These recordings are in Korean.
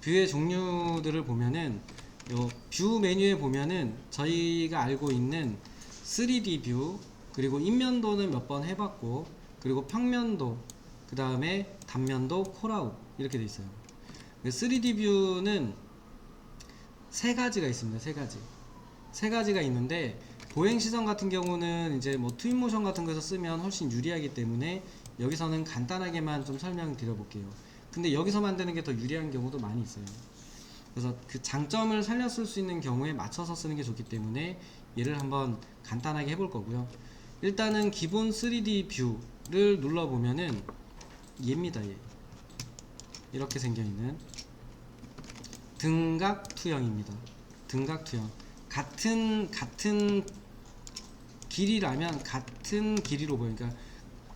뷰의 종류들을 보면은 요 뷰 메뉴에 보면은 저희가 알고 있는 3D 뷰, 그리고 인면도는 몇 번 해봤고, 그리고 평면도, 그 다음에 단면도, 콜아웃 이렇게 돼 있어요. 3D 뷰는 세 가지가 있습니다. 세 가지가 있는데, 보행 시선 같은 경우는 이제 뭐 트윈 모션 같은 거에서 쓰면 훨씬 유리하기 때문에 여기서는 간단하게만 좀 설명드려 볼게요. 근데 여기서 만드는 게 더 유리한 경우도 많이 있어요. 그래서 그 장점을 살렸을 수 있는 경우에 맞춰서 쓰는 게 좋기 때문에 얘를 한번 간단하게 해볼 거고요. 일단은 기본 3D 뷰를 눌러보면은 얘입니다. 얘. 이렇게 생겨있는 등각 투영입니다. 등각 투영. 같은 길이라면 같은 길이로 보여요. 그러니까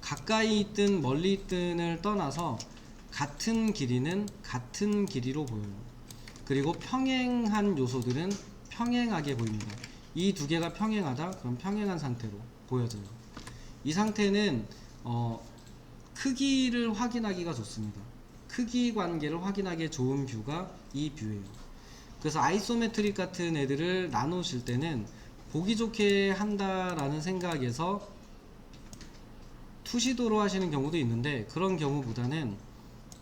가까이 있든 멀리 있든을 떠나서 같은 길이는 같은 길이로 보여요. 그리고 평행한 요소들은 평행하게 보입니다. 이 두 개가 평행하다? 그럼 평행한 상태로 보여져요. 이 상태는 크기를 확인하기가 좋습니다. 크기 관계를 확인하기 좋은 뷰가 이 뷰예요. 그래서 아이소메트릭 같은 애들을 나누실 때는 보기 좋게 한다라는 생각에서 투시도로 하시는 경우도 있는데, 그런 경우보다는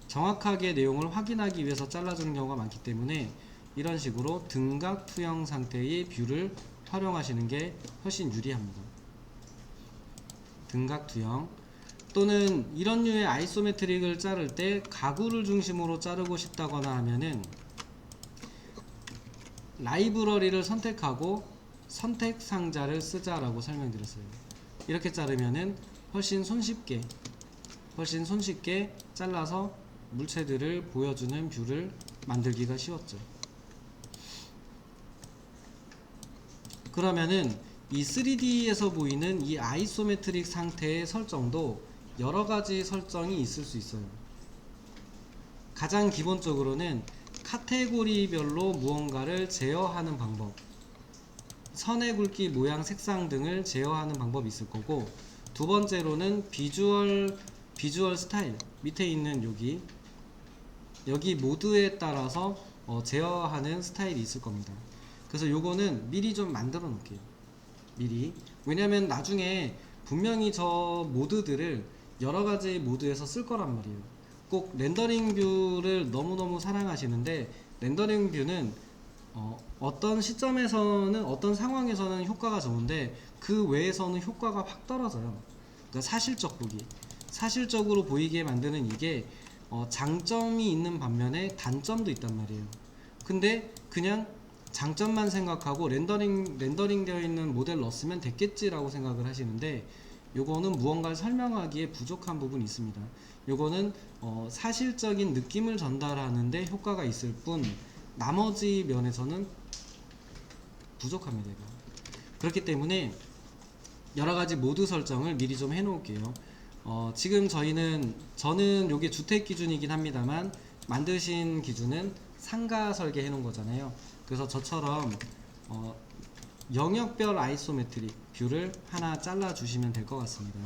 정확하게 내용을 확인하기 위해서 잘라주는 경우가 많기 때문에 이런 식으로 등각 투영 상태의 뷰를 활용하시는 게 훨씬 유리합니다. 등각 투영, 또는 이런 류의 아이소메트릭을 자를 때 가구를 중심으로 자르고 싶다거나 하면은 라이브러리를 선택하고 선택 상자를 쓰자라고 설명드렸어요. 이렇게 자르면은 훨씬 손쉽게 잘라서 물체들을 보여주는 뷰를 만들기가 쉬웠죠. 그러면은 이 3D에서 보이는 이 아이소메트릭 상태의 설정도 여러가지 설정이 있을 수 있어요. 가장 기본적으로는 카테고리별로 무언가를 제어하는 방법, 선의 굵기, 모양, 색상 등을 제어하는 방법이 있을 거고, 두 번째로는 비주얼 스타일, 밑에 있는 여기 모드에 따라서 제어하는 스타일이 있을 겁니다. 그래서 요거는 미리 좀 만들어 놓을게요. 미리. 왜냐면 나중에 분명히 저 모드들을 여러가지 모드에서 쓸 거란 말이에요. 꼭 렌더링 뷰를 너무너무 사랑하시는데, 렌더링 뷰는 어떤 시점에서는, 어떤 상황에서는 효과가 좋은데 그 외에서는 효과가 확 떨어져요. 그러니까 사실적으로 보이게 만드는 이게 장점이 있는 반면에 단점도 있단 말이에요. 근데 그냥 장점만 생각하고 렌더링 되어 있는 모델 넣었으면 됐겠지라고 생각을 하시는데, 요거는 무언가를 설명하기에 부족한 부분이 있습니다. 요거는 사실적인 느낌을 전달하는데 효과가 있을 뿐 나머지 면에서는 부족합니다. 이거. 그렇기 때문에 여러가지 모드 설정을 미리 좀 해놓을게요. 지금 저는 요게 주택 기준이긴 합니다만 만드신 기준은 상가 설계 해놓은 거잖아요. 그래서 저처럼 영역별 아이소메트릭 뷰를 하나 잘라 주시면 될 것 같습니다.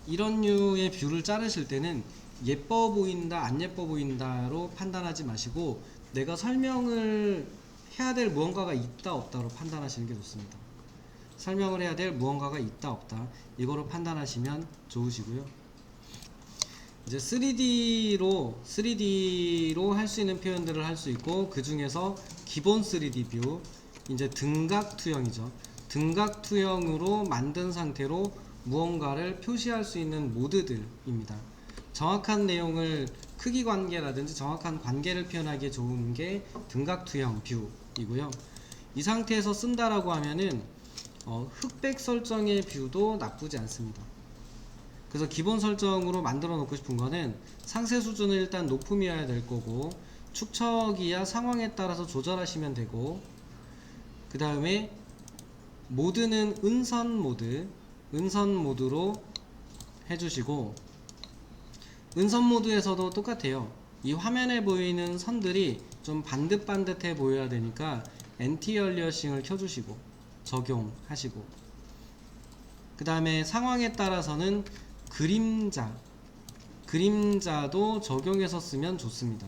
이런 류의 뷰를 자르실 때는 예뻐 보인다 안 예뻐 보인다로 판단하지 마시고 내가 설명을 해야 될 무언가가 있다 없다로 판단하시는 게 좋습니다. 설명을 해야 될 무언가가 있다 없다, 이거로 판단하시면 좋으시고요. 이제 3D로 할 수 있는 표현들을 할 수 있고, 그 중에서 기본 3D 뷰, 이제 등각 투영이죠. 등각 투영으로 만든 상태로 무언가를 표시할 수 있는 모드들입니다. 정확한 내용을, 크기 관계라든지 정확한 관계를 표현하기에 좋은 게 등각 투영 뷰이고요. 이 상태에서 쓴다라고 하면은 흑백 설정의 뷰도 나쁘지 않습니다. 그래서 기본 설정으로 만들어 놓고 싶은 거는 상세 수준은 일단 높음이어야 될 거고, 축척이야 상황에 따라서 조절하시면 되고, 그 다음에 모드는 은선 모드로 해주시고, 은선 모드에서도 똑같아요. 이 화면에 보이는 선들이 좀 반듯반듯해 보여야 되니까 엔티 얼리어싱을 켜주시고 적용하시고, 그 다음에 상황에 따라서는 그림자도 적용해서 쓰면 좋습니다.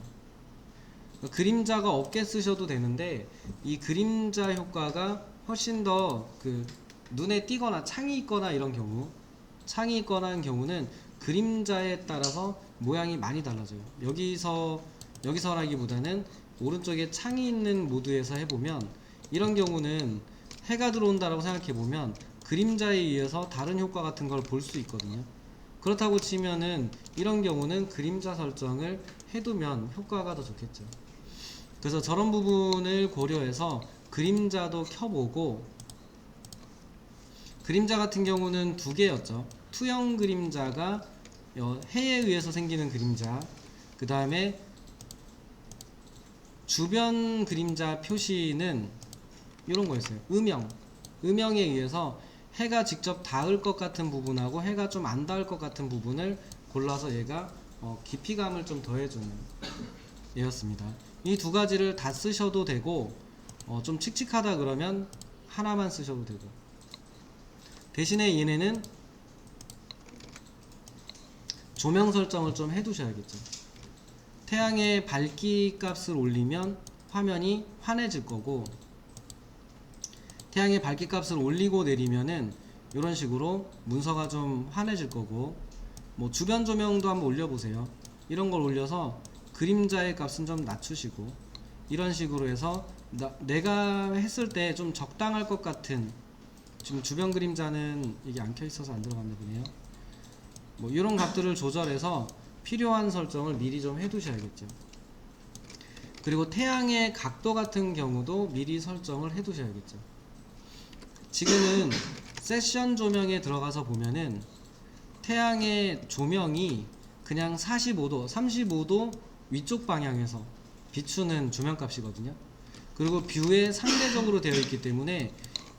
그림자가 없게 쓰셔도 되는데 이 그림자 효과가 훨씬 더 그 눈에 띄거나 창이 있거나 이런 경우, 창이 있거나 하는 경우는 그림자에 따라서 모양이 많이 달라져요. 여기서라기보다는 오른쪽에 창이 있는 모드에서 해보면 이런 경우는 해가 들어온다라고 생각해보면 그림자에 의해서 다른 효과 같은 걸 볼 수 있거든요. 그렇다고 치면은 이런 경우는 그림자 설정을 해두면 효과가 더 좋겠죠. 그래서 저런 부분을 고려해서 그림자도 켜보고, 그림자 같은 경우는 두 개였죠. 투영 그림자가 해에 의해서 생기는 그림자, 그 다음에 주변 그림자 표시는 이런 거였어요. 음영에 의해서 해가 직접 닿을 것 같은 부분하고 해가 좀 안 닿을 것 같은 부분을 골라서 얘가 깊이감을 좀 더해주는 얘였습니다. 이 두 가지를 다 쓰셔도 되고, 좀 칙칙하다 그러면 하나만 쓰셔도 되고, 대신에 얘네는 조명 설정을 좀 해두셔야겠죠. 태양의 밝기 값을 올리면 화면이 환해질 거고, 태양의 밝기 값을 올리고 내리면은 이런 식으로 문서가 좀 환해질 거고, 뭐 주변 조명도 한번 올려보세요. 이런 걸 올려서 그림자의 값은 좀 낮추시고, 이런 식으로 해서 내가 했을 때 좀 적당할 것 같은, 지금 주변 그림자는 이게 안 켜 있어서 안 들어갔나 보네요. 뭐 이런 값들을 조절해서 필요한 설정을 미리 좀 해두셔야겠죠. 그리고 태양의 각도 같은 경우도 미리 설정을 해두셔야겠죠. 지금은 세션 조명에 들어가서 보면은 태양의 조명이 그냥 45도, 35도 위쪽 방향에서 비추는 조명값이거든요. 그리고 뷰에 상대적으로 되어 있기 때문에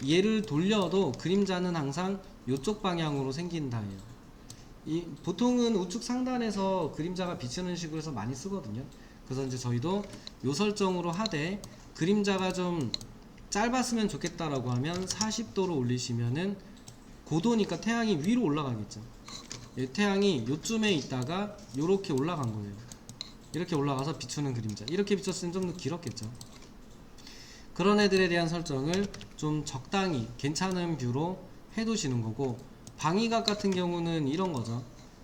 얘를 돌려도 그림자는 항상 이쪽 방향으로 생긴다 해요. 보통은 우측 상단에서 그림자가 비치는 식으로 해서 많이 쓰거든요. 그래서 이제 저희도 요 설정으로 하되, 그림자가 좀 짧았으면 좋겠다라고 하면 40도로 올리시면은 고도니까 태양이 위로 올라가겠죠. 태양이 요쯤에 있다가 요렇게 올라간 거예요. 이렇게 올라가서 비추는 그림자. 이렇게 비췄으면 좀 더 길었겠죠. 그런 애들에 대한 설정을 좀 적당히 괜찮은 뷰로 해두시는 거고, 방위각 같은 경우는 이런 거죠.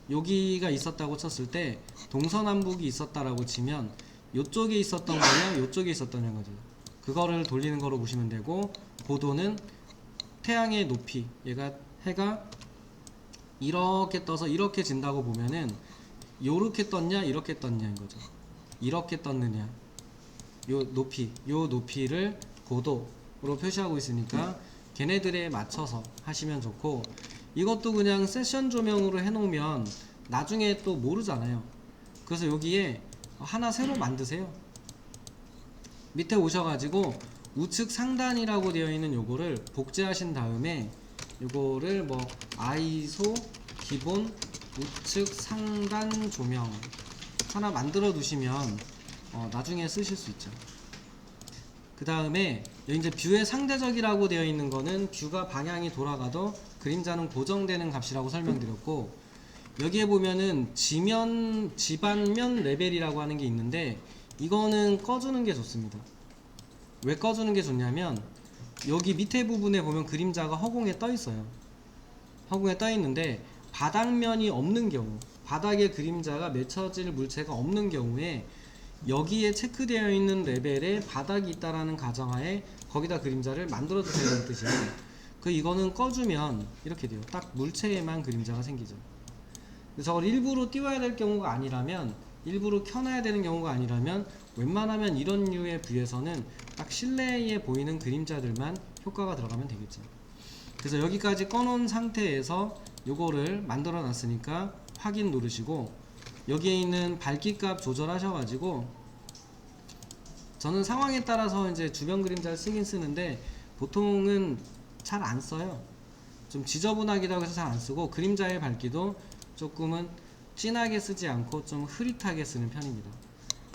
여기가 있었다고 쳤을 때 동서남북이 있었다라고 치면 요쪽에 있었던 거냐 요쪽에 있었던 거죠. 그거를 돌리는 거로 보시면 되고, 고도는 태양의 높이, 얘가 해가 이렇게 떠서 이렇게 진다고 보면은 요렇게 떴냐 이렇게 떴냐인 거죠. 이렇게 떴느냐, 요 높이를 고도로 표시하고 있으니까 걔네들에 맞춰서 하시면 좋고, 이것도 그냥 세션 조명으로 해놓으면 나중에 또 모르잖아요. 그래서 여기에 하나 새로 만드세요. 밑에 오셔가지고 우측 상단이라고 되어 있는 요거를 복제하신 다음에 요거를 뭐 아이소 기본 우측 상단 조명 하나 만들어 두시면 나중에 쓰실 수 있죠. 그 다음에 여기 이제 뷰의 상대적이라고 되어 있는 거는 뷰가 방향이 돌아가도 그림자는 고정되는 값이라고 설명드렸고, 여기에 보면은 지반면 레벨이라고 하는 게 있는데, 이거는 꺼주는 게 좋습니다. 왜 꺼주는 게 좋냐면, 여기 밑에 부분에 보면 그림자가 허공에 떠 있어요. 허공에 떠 있는데 바닥면이 없는 경우, 바닥에 그림자가 맺혀질 물체가 없는 경우에 여기에 체크되어 있는 레벨에 바닥이 있다라는 가정하에 거기다 그림자를 만들어 주세요라는 뜻이에요. 이거는 꺼주면 이렇게 돼요. 딱 물체에만 그림자가 생기죠. 저걸 일부러 띄워야 될 경우가 아니라면, 일부러 켜놔야 되는 경우가 아니라면, 웬만하면 이런 류의 뷰에서는 딱 실내에 보이는 그림자들만 효과가 들어가면 되겠죠. 그래서 여기까지 꺼놓은 상태에서 요거를 만들어 놨으니까 확인 누르시고, 여기에 있는 밝기 값 조절하셔가지고, 저는 상황에 따라서 이제 주변 그림자를 쓰긴 쓰는데 보통은 잘 안 써요. 좀 지저분하기도 해서 잘 안 쓰고, 그림자의 밝기도 조금은 진하게 쓰지 않고 좀 흐릿하게 쓰는 편입니다.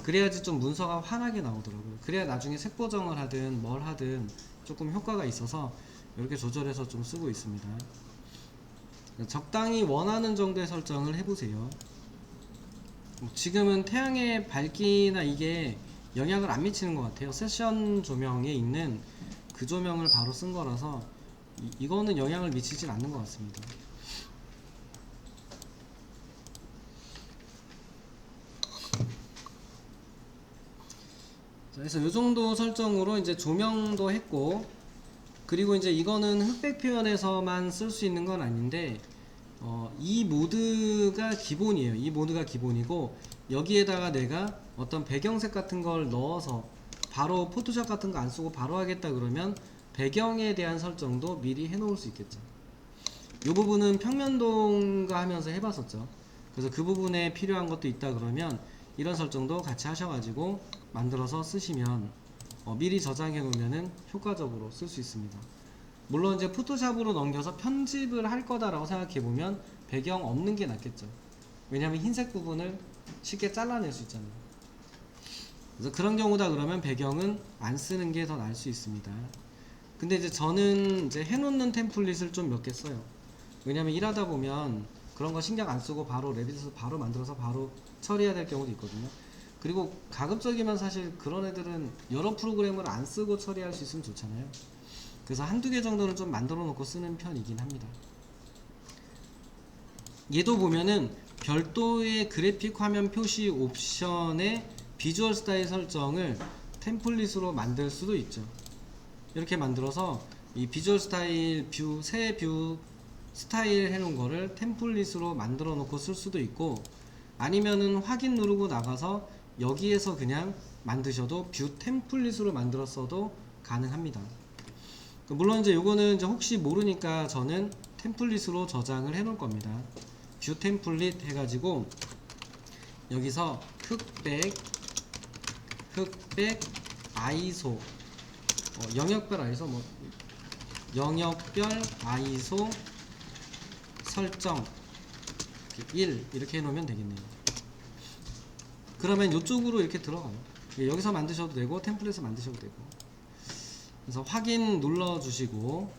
그래야지 좀 문서가 환하게 나오더라고요. 그래야 나중에 색 보정을 하든 뭘 하든 조금 효과가 있어서 이렇게 조절해서 좀 쓰고 있습니다. 적당히 원하는 정도의 설정을 해보세요. 지금은 태양의 밝기나 이게 영향을 안 미치는 것 같아요. 세션 조명에 있는 그 조명을 바로 쓴 거라서 이거는 영향을 미치진 않는 것 같습니다. 그래서 이 정도 설정으로 이제 조명도 했고, 그리고 이제 이거는 흑백 표현에서만 쓸 수 있는 건 아닌데 이 모드가 기본이에요. 이 모드가 기본이고, 여기에다가 내가 어떤 배경색 같은 걸 넣어서 바로 포토샵 같은 거 안 쓰고 바로 하겠다 그러면 배경에 대한 설정도 미리 해 놓을 수 있겠죠. 이 부분은 평면동가 하면서 해봤었죠. 그래서 그 부분에 필요한 것도 있다 그러면 이런 설정도 같이 하셔가지고 만들어서 쓰시면 미리 저장해 놓으면 효과적으로 쓸 수 있습니다. 물론 이제 포토샵으로 넘겨서 편집을 할 거다라고 생각해 보면 배경 없는 게 낫겠죠. 왜냐하면 흰색 부분을 쉽게 잘라낼 수 있잖아요. 그래서 그런 경우다 그러면 배경은 안 쓰는 게 더 나을 수 있습니다. 근데 이제 저는 이제 해놓는 템플릿을 좀 몇 개 써요. 왜냐면 일하다 보면 그런 거 신경 안 쓰고 바로 레빗에서 바로 만들어서 바로 처리해야 될 경우도 있거든요. 그리고 가급적이면 사실 그런 애들은 여러 프로그램을 안 쓰고 처리할 수 있으면 좋잖아요. 그래서 한두 개 정도는 좀 만들어 놓고 쓰는 편이긴 합니다. 얘도 보면은 별도의 그래픽 화면 표시 옵션의 비주얼 스타일 설정을 템플릿으로 만들 수도 있죠. 이렇게 만들어서 이 비주얼 스타일 뷰, 새 뷰 스타일 해놓은 거를 템플릿으로 만들어 놓고 쓸 수도 있고, 아니면은 확인 누르고 나가서 여기에서 그냥 만드셔도 뷰 템플릿으로 만들었어도 가능합니다. 물론 이제 요거는 이제 혹시 모르니까 저는 템플릿으로 저장을 해 놓을 겁니다. 뷰 템플릿 해가지고 여기서 흑백 아이소 영역별 아이소 영역별 아이소 설정 1 이렇게 해놓으면 되겠네요. 그러면 이쪽으로 이렇게 들어가요. 여기서 만드셔도 되고 템플릿을 만드셔도 되고. 그래서 확인 눌러 주시고,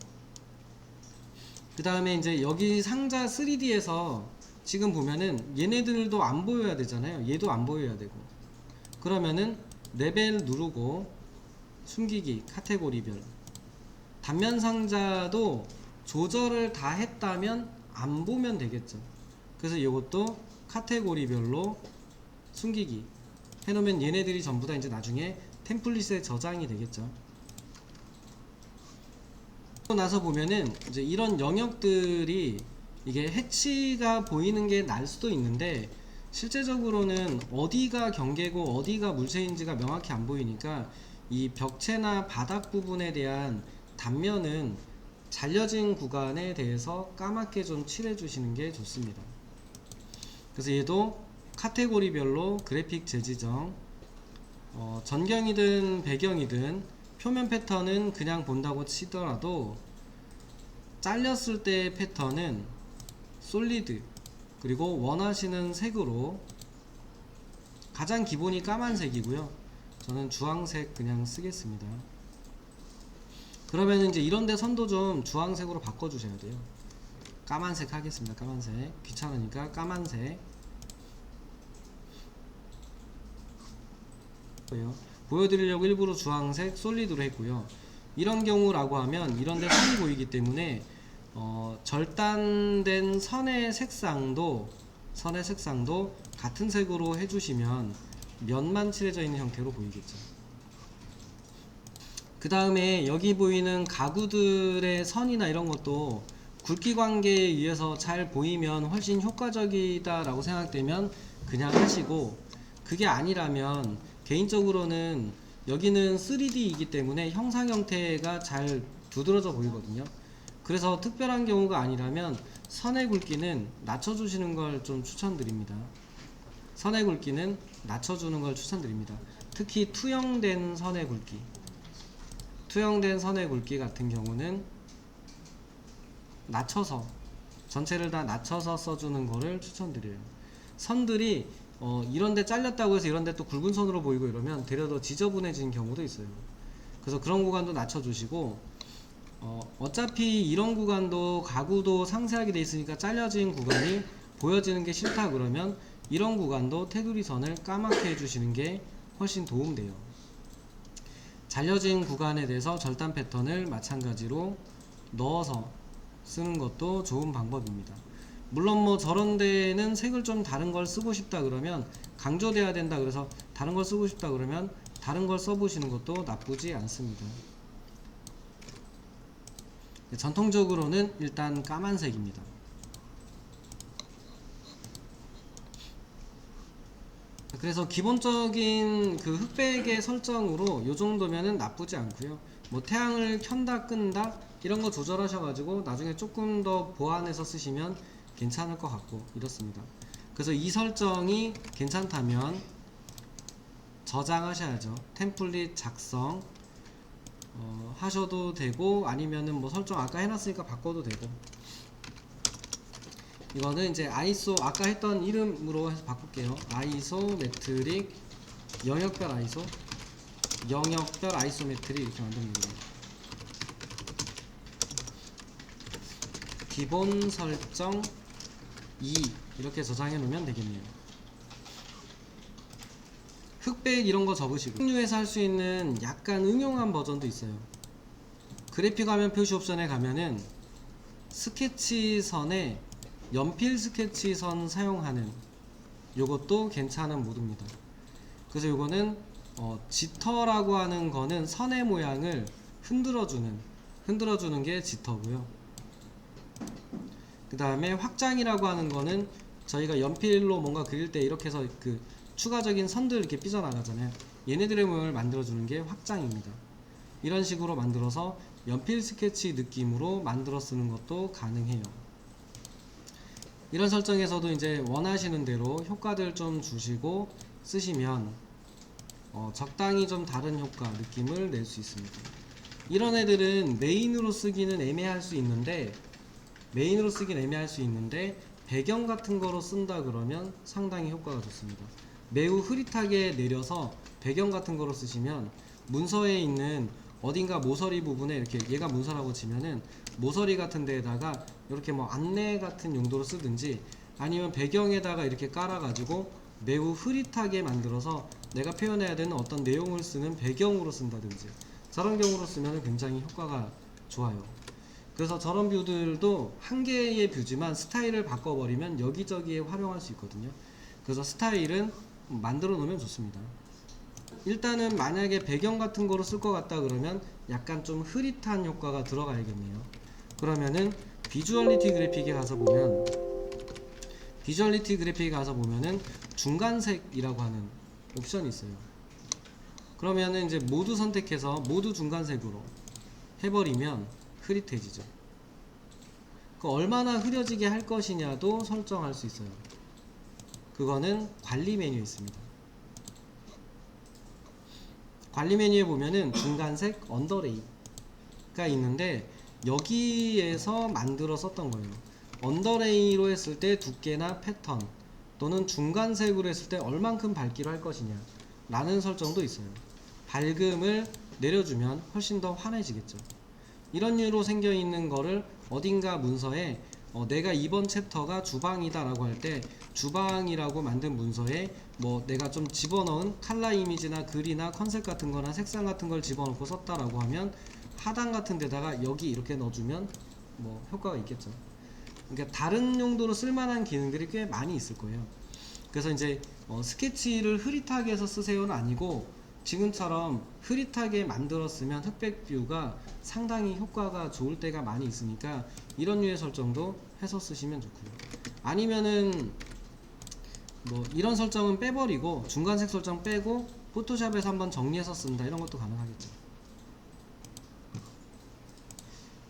그 다음에 이제 여기 상자 3D에서 지금 보면은 얘네들도 안 보여야 되잖아요. 얘도 안 보여야 되고. 그러면은 레벨 누르고 숨기기 카테고리별 단면 상자도 조절을 다 했다면 안 보면 되겠죠. 그래서 이것도 카테고리별로 숨기기 해놓으면 얘네들이 전부 다 이제 나중에 템플릿에 저장이 되겠죠. 그러고 나서 보면은 이제 이런 영역들이 이게 해치가 보이는 게 날 수도 있는데, 실제적으로는 어디가 경계고 어디가 물체인지가 명확히 안 보이니까 이 벽체나 바닥 부분에 대한 단면은 잘려진 구간에 대해서 까맣게 좀 칠해 주시는 게 좋습니다. 그래서 얘도 카테고리별로 그래픽 재지정, 전경이든 배경이든 표면 패턴은 그냥 본다고 치더라도 잘렸을 때 패턴은 솔리드 그리고 원하시는 색으로, 가장 기본이 까만색이고요. 저는 주황색 그냥 쓰겠습니다. 그러면 이제 이런데 선도 좀 주황색으로 바꿔주셔야 돼요. 까만색 하겠습니다. 까만색 귀찮으니까 까만색. 보여드리려고 일부러 주황색 솔리드로 했고요. 이런 경우라고 하면 이런데 선이 보이기 때문에 절단된 선의 색상도 같은 색으로 해주시면 면만 칠해져 있는 형태로 보이겠죠. 그 다음에 여기 보이는 가구들의 선이나 이런 것도 굵기 관계에 의해서 잘 보이면 훨씬 효과적이다 라고 생각되면 그냥 하시고, 그게 아니라면 개인적으로는 여기는 3D이기 때문에 형상 형태가 잘 두드러져 보이거든요. 그래서 특별한 경우가 아니라면 선의 굵기는 낮춰주시는 걸 좀 추천드립니다. 선의 굵기는 낮춰주는 걸 추천드립니다. 특히 투영된 선의 굵기 같은 경우는 낮춰서, 전체를 다 낮춰서 써주는 거를 추천드려요. 선들이 이런데 잘렸다고 해서 이런데 또 굵은 선으로 보이고 이러면 되려 더 지저분해지는 경우도 있어요. 그래서 그런 구간도 낮춰주시고, 어차피 이런 구간도 가구도 상세하게 돼 있으니까 잘려진 구간이 보여지는 게 싫다 그러면 이런 구간도 테두리 선을 까맣게 해주시는 게 훨씬 도움돼요. 잘려진 구간에 대해서 절단 패턴을 마찬가지로 넣어서 쓰는 것도 좋은 방법입니다. 물론 뭐 저런 데는 색을 좀 다른 걸 쓰고 싶다 그러면, 강조돼야 된다 그래서 다른 걸 쓰고 싶다 그러면 다른 걸 써보시는 것도 나쁘지 않습니다. 전통적으로는 일단 까만색입니다. 그래서 기본적인 그 흑백의 설정으로 요 정도면은 나쁘지 않고요. 뭐 태양을 켠다 끈다 이런 거 조절하셔가지고 나중에 조금 더 보완해서 쓰시면 괜찮을 것 같고 이렇습니다. 그래서 이 설정이 괜찮다면 저장하셔야죠. 템플릿 작성 하셔도 되고, 아니면은 뭐 설정 아까 해놨으니까 바꿔도 되고. 이거는 이제 아이소 아까 했던 이름으로 해서 바꿀게요. 아이소 메트릭 영역별 아이소, 영역별 아이소메트리 이렇게 만들면 됩니다. 기본 설정 2 이렇게 저장해 놓으면 되겠네요. 흑백 이런 거 접으시고, 흑류에서 할 수 있는 약간 응용한 버전도 있어요. 그래픽 화면 표시 옵션에 가면은 스케치선에 연필 스케치선 사용하는 요것도 괜찮은 모드입니다. 그래서 요거는 지터라고 하는 거는 선의 모양을 흔들어주는 게 지터고요. 그 다음에 확장이라고 하는 거는 저희가 연필로 뭔가 그릴 때 이렇게 해서 그 추가적인 선들 이렇게 삐져나가잖아요. 얘네들의 모양을 만들어주는 게 확장입니다. 이런 식으로 만들어서 연필 스케치 느낌으로 만들어 쓰는 것도 가능해요. 이런 설정에서도 이제 원하시는 대로 효과들 좀 주시고 쓰시면 적당히 좀 다른 효과 느낌을 낼 수 있습니다. 이런 애들은 메인으로 쓰기는 애매할 수 있는데 배경 같은 거로 쓴다 그러면 상당히 효과가 좋습니다. 매우 흐릿하게 내려서 배경 같은 거로 쓰시면 문서에 있는 어딘가 모서리 부분에 이렇게, 얘가 문서라고 치면은 모서리 같은 데에다가 이렇게 뭐 안내 같은 용도로 쓰든지, 아니면 배경에다가 이렇게 깔아 가지고 매우 흐릿하게 만들어서 내가 표현해야 되는 어떤 내용을 쓰는 배경으로 쓴다든지, 저런 경우로 쓰면 굉장히 효과가 좋아요. 그래서 저런 뷰들도 한 개의 뷰지만 스타일을 바꿔버리면 여기저기에 활용할 수 있거든요. 그래서 스타일은 만들어 놓으면 좋습니다. 일단은 만약에 배경 같은 거로 쓸 것 같다 그러면 약간 좀 흐릿한 효과가 들어가야겠네요. 그러면은 비주얼리티 그래픽에 가서 보면은 중간색이라고 하는 옵션이 있어요. 그러면은 이제 모두 선택해서 모두 중간색으로 해버리면 흐릿해지죠. 얼마나 흐려지게 할 것이냐도 설정할 수 있어요. 그거는 관리 메뉴에 있습니다. 관리 메뉴에 보면은 중간색 언더레이가 있는데, 여기에서 만들어 썼던 거예요. 언더레이로 했을 때 두께나 패턴, 또는 중간색으로 했을 때 얼만큼 밝기로 할 것이냐 라는 설정도 있어요. 밝음을 내려주면 훨씬 더 환해지겠죠. 이런 류로 생겨 있는 거를 어딘가 문서에 내가 이번 챕터가 주방이다 라고 할 때 주방이라고 만든 문서에 뭐 내가 좀 집어넣은 칼라 이미지나 글이나 컨셉 같은 거나 색상 같은 걸 집어넣고 썼다 라고 하면 하단 같은 데다가 여기 이렇게 넣어주면 뭐 효과가 있겠죠. 그러니까 다른 용도로 쓸만한 기능들이 꽤 많이 있을 거예요. 그래서 이제 스케치를 흐릿하게 해서 쓰세요는 아니고, 지금처럼 흐릿하게 만들었으면 흑백 뷰가 상당히 효과가 좋을 때가 많이 있으니까 이런 류의 설정도 해서 쓰시면 좋고요. 아니면은 뭐 이런 설정은 빼버리고 중간색 설정 빼고 포토샵에서 한번 정리해서 쓴다, 이런 것도 가능하겠죠.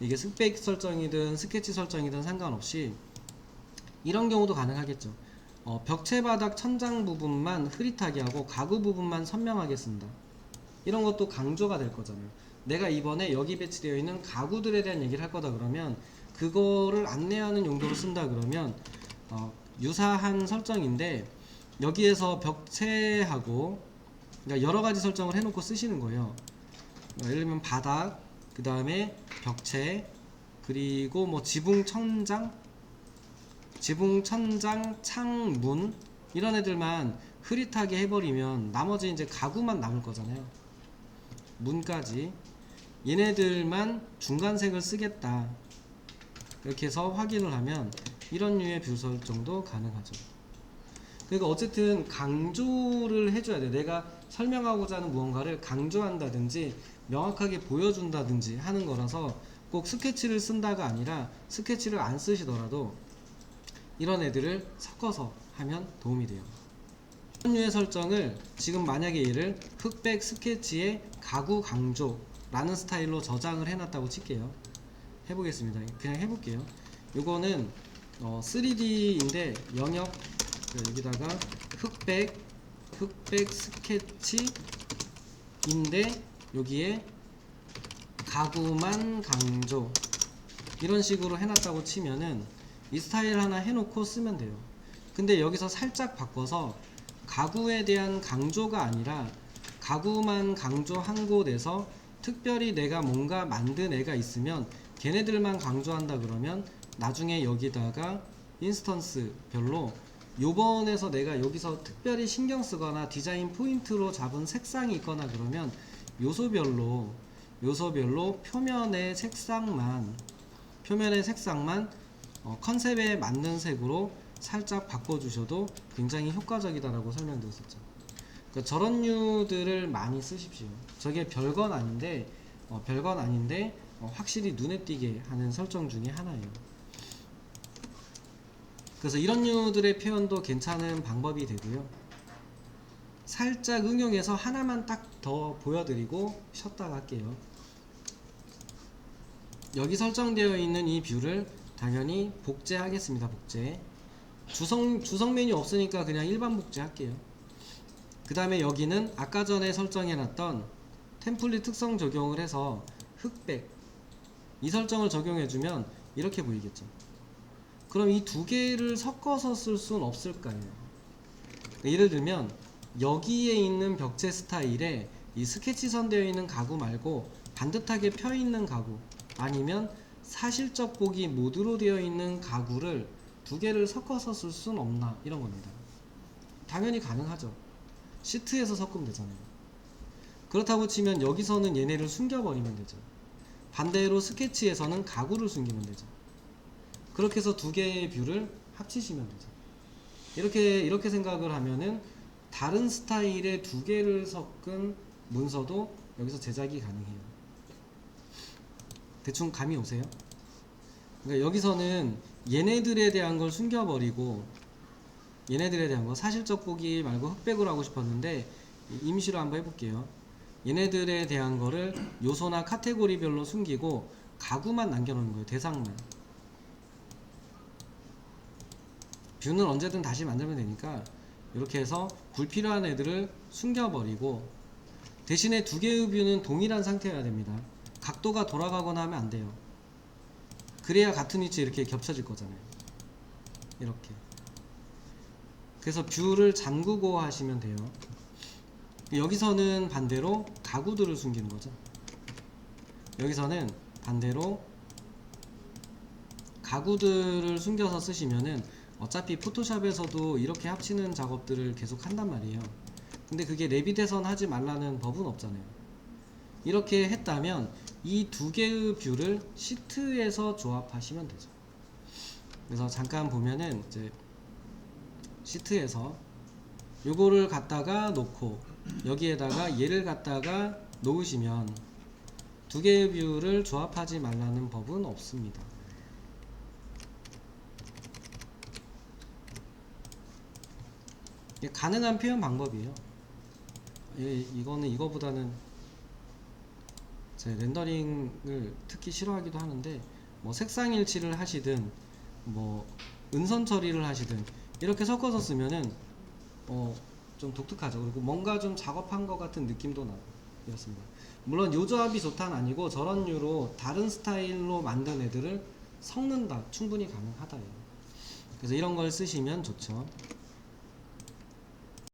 이게 흑백 설정이든 스케치 설정이든 상관없이 이런 경우도 가능하겠죠. 벽체 바닥 천장 부분만 흐릿하게 하고 가구 부분만 선명하게 쓴다, 이런 것도 강조가 될 거잖아요. 내가 이번에 여기 배치되어 있는 가구들에 대한 얘기를 할 거다 그러면 그거를 안내하는 용도로 쓴다 그러면 유사한 설정인데 여기에서 벽체하고, 그러니까 여러 가지 설정을 해놓고 쓰시는 거예요. 예를 들면 바닥, 그 다음에 벽체, 그리고 뭐 지붕 천장, 창문, 이런 애들만 흐릿하게 해버리면 나머지 이제 가구만 남을 거잖아요. 문까지 얘네들만 중간색을 쓰겠다 이렇게 해서 확인을 하면 이런 류의 뷰 설정도 가능하죠. 그러니까 어쨌든 강조를 해줘야 돼. 내가 설명하고자 하는 무언가를 강조한다든지 명확하게 보여준다든지 하는 거라서 꼭 스케치를 쓴다가 아니라 스케치를 안 쓰시더라도 이런 애들을 섞어서 하면 도움이 돼요. 이런 류의 설정을 지금 만약에 얘를 흑백 스케치의 가구 강조라는 스타일로 저장을 해놨다고 칠게요. 해보겠습니다. 그냥 해볼게요. 요거는 3D인데 영역 여기다가 흑백 스케치인데 여기에 가구만 강조 이런 식으로 해놨다고 치면은 이 스타일 하나 해놓고 쓰면 돼요. 근데 여기서 살짝 바꿔서 가구에 대한 강조가 아니라 가구만 강조한 곳에서 특별히 내가 뭔가 만든 애가 있으면 걔네들만 강조한다 그러면 나중에 여기다가 인스턴스 별로 요번에서 내가 여기서 특별히 신경 쓰거나 디자인 포인트로 잡은 색상이 있거나 그러면 요소별로 표면의 색상만 컨셉에 맞는 색으로 살짝 바꿔주셔도 굉장히 효과적이다라고 설명드렸었죠. 그러니까 저런 류들을 많이 쓰십시오. 저게 별건 아닌데 확실히 눈에 띄게 하는 설정 중에 하나예요. 그래서 이런 류들의 표현도 괜찮은 방법이 되고요. 살짝 응용해서 하나만 딱 더 보여드리고 쉬었다가 할게요. 여기 설정되어 있는 이 뷰를 당연히 복제하겠습니다. 복제. 주석 메뉴 없으니까 그냥 일반 복제 할게요. 그 다음에 여기는 아까 전에 설정해놨던 템플릿 특성 적용을 해서 흑백 이 설정을 적용해주면 이렇게 보이겠죠. 그럼 이 두 개를 섞어서 쓸 수는 없을까요? 예를 들면 여기에 있는 벽체 스타일에 이 스케치선 되어 있는 가구 말고 반듯하게 펴 있는 가구 아니면 사실적 보기 모드로 되어 있는 가구를 두 개를 섞어서 쓸 수는 없나 이런 겁니다. 당연히 가능하죠. 시트에서 섞으면 되잖아요. 그렇다고 치면 여기서는 얘네를 숨겨버리면 되죠. 반대로 스케치에서는 가구를 숨기면 되죠. 그렇게 해서 두 개의 뷰를 합치시면 되죠. 이렇게 생각을 하면은 다른 스타일의 두 개를 섞은 문서도 여기서 제작이 가능해요. 대충 감이 오세요? 그러니까 여기서는 얘네들에 대한 걸 숨겨버리고 얘네들에 대한 거 사실적 보기 말고 흑백으로 하고 싶었는데 임시로 한번 해볼게요. 얘네들에 대한 거를 요소나 카테고리별로 숨기고 가구만 남겨놓는 거예요. 대상만. 뷰는 언제든 다시 만들면 되니까 이렇게 해서 불필요한 애들을 숨겨버리고 대신에 두 개의 뷰는 동일한 상태여야 됩니다. 각도가 돌아가거나 하면 안 돼요. 그래야 같은 위치에 이렇게 겹쳐질 거잖아요. 이렇게. 그래서 뷰를 잠그고 하시면 돼요. 여기서는 반대로 가구들을 숨기는 거죠. 여기서는 반대로 가구들을 숨겨서 쓰시면은 어차피 포토샵에서도 이렇게 합치는 작업들을 계속 한단 말이에요. 근데 그게 레빗에선 하지 말라는 법은 없잖아요. 이렇게 했다면 이 두 개의 뷰를 시트에서 조합하시면 되죠. 그래서 잠깐 보면은 이제 시트에서 요거를 갖다가 놓고 여기에다가 얘를 갖다가 놓으시면 두 개의 뷰를 조합하지 말라는 법은 없습니다. 가능한 표현 방법이에요. 이거는 이거보다는 제 렌더링을 특히 싫어하기도 하는데 뭐 색상 일치를 하시든 뭐 은선 처리를 하시든 이렇게 섞어서 쓰면은 좀 독특하죠. 그리고 뭔가 좀 작업한 것 같은 느낌도 나고 이렇습니다. 물론 요 조합이 좋다는 아니고 저런 류로 다른 스타일로 만든 애들을 섞는다 충분히 가능하다예요. 그래서 이런 걸 쓰시면 좋죠.